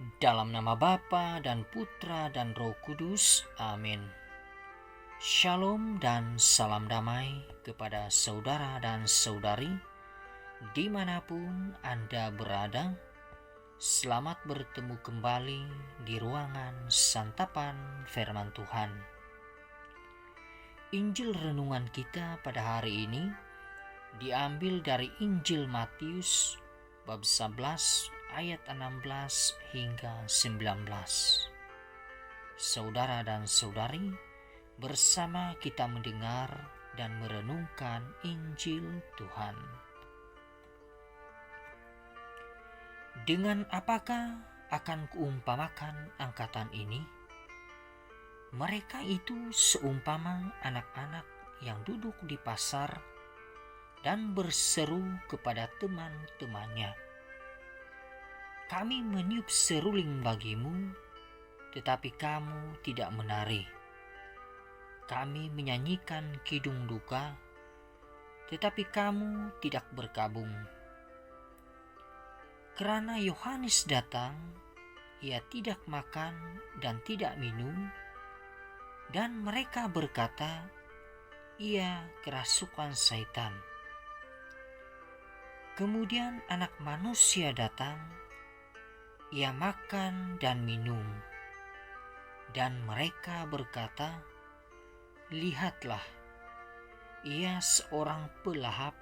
Dalam nama Bapa dan Putra dan Roh Kudus. Amin. Shalom dan salam damai kepada saudara dan saudari dimanapun Anda berada. Selamat bertemu kembali di ruangan santapan firman Tuhan. Injil renungan kita pada hari ini diambil dari Injil Matius bab 11 ayat 16 hingga 19. Saudara dan saudari, bersama kita mendengar dan merenungkan Injil Tuhan. Dengan apakah akan kuumpamakan angkatan ini? Mereka itu seumpama anak-anak yang duduk di pasar dan berseru kepada teman-temannya, "Kami meniup seruling bagimu, tetapi kamu tidak menari. Kami menyanyikan kidung duka, tetapi kamu tidak berkabung." Karena Yohanes datang, ia tidak makan dan tidak minum, dan mereka berkata, "Ia kerasukan Saitan." Kemudian Anak Manusia datang, ia makan dan minum, dan mereka berkata, "Lihatlah, ia seorang pelahap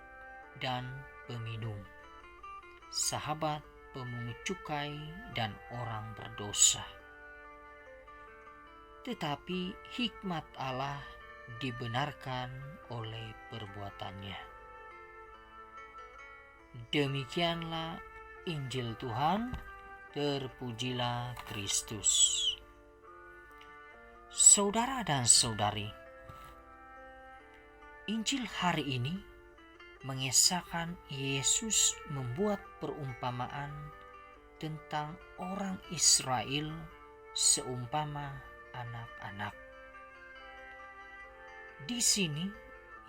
dan peminum, sahabat pemungut cukai dan orang berdosa." Tetapi hikmat Allah dibenarkan oleh perbuatannya. Demikianlah Injil Tuhan. Terpujilah Kristus. Saudara dan saudari, Injil hari ini mengisahkan Yesus membuat perumpamaan tentang orang Israel seumpama anak-anak. Di sini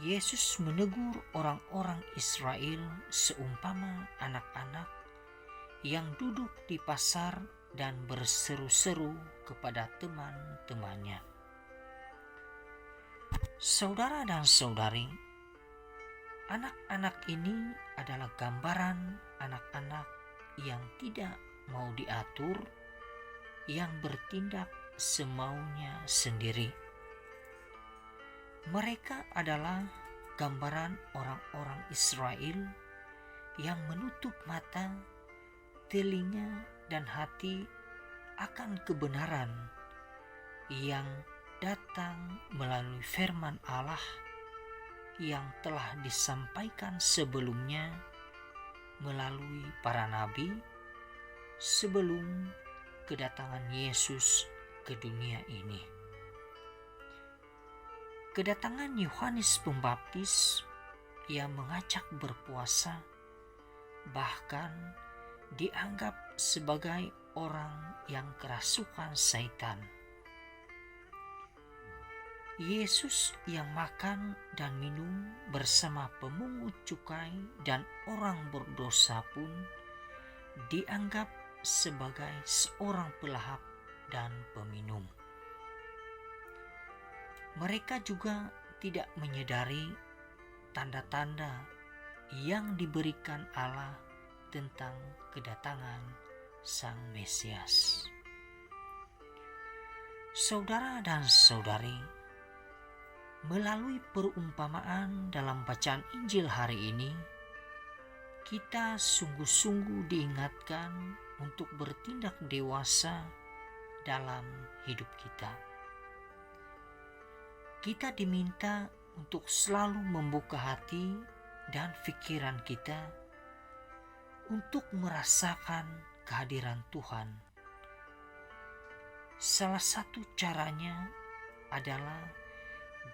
Yesus menegur orang-orang Israel seumpama anak-anak yang duduk di pasar dan berseru-seru kepada teman-temannya. Saudara dan saudari, anak-anak ini adalah gambaran anak-anak yang tidak mau diatur, yang bertindak semaunya sendiri. Mereka adalah gambaran orang-orang Israel yang menutup mata, telinga, dan hati akan kebenaran yang datang melalui firman Allah yang telah disampaikan sebelumnya melalui para nabi sebelum kedatangan Yesus ke dunia ini. Kedatangan Yohanes Pembaptis yang mengajak berpuasa bahkan dianggap sebagai orang yang kerasukan Saitan. Yesus yang makan dan minum bersama pemungut cukai dan orang berdosa pun dianggap sebagai seorang pelahap dan peminum. Mereka juga tidak menyadari tanda-tanda yang diberikan Allah tentang kedatangan Sang Mesias. Saudara dan saudari, melalui perumpamaan dalam bacaan Injil hari ini, kita sungguh-sungguh diingatkan untuk bertindak dewasa dalam hidup kita. Kita diminta untuk selalu membuka hati dan pikiran kita untuk merasakan kehadiran Tuhan. Salah satu caranya adalah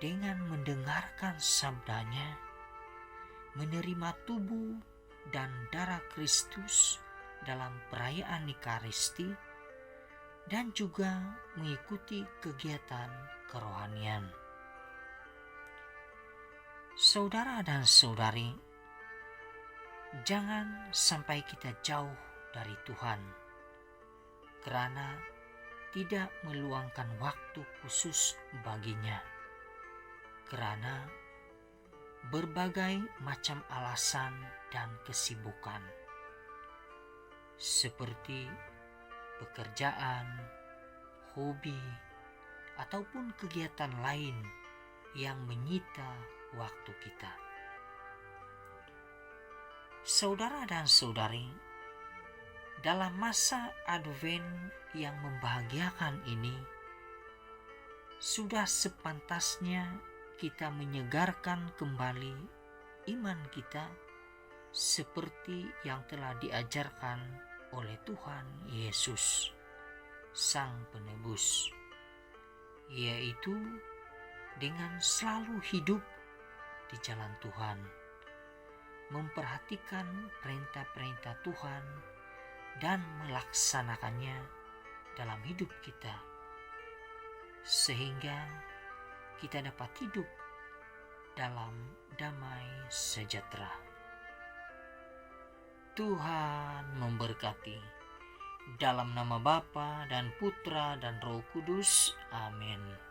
dengan mendengarkan sabdanya, menerima tubuh dan darah Kristus dalam perayaan Ekaristi, dan juga mengikuti kegiatan kerohanian. Saudara dan saudari, jangan sampai kita jauh dari Tuhan, kerana tidak meluangkan waktu khusus baginya, kerana berbagai macam alasan dan kesibukan, seperti pekerjaan, hobi, ataupun kegiatan lain yang menyita waktu kita. Saudara dan saudari, dalam masa Advent yang membahagiakan ini, sudah sepantasnya kita menyegarkan kembali iman kita seperti yang telah diajarkan oleh Tuhan Yesus, Sang Penebus, yaitu dengan selalu hidup di jalan Tuhan, memperhatikan perintah-perintah Tuhan dan melaksanakannya dalam hidup kita, sehingga kita dapat hidup dalam damai sejahtera. Tuhan memberkati. Dalam nama Bapa dan Putra dan Roh Kudus. Amin.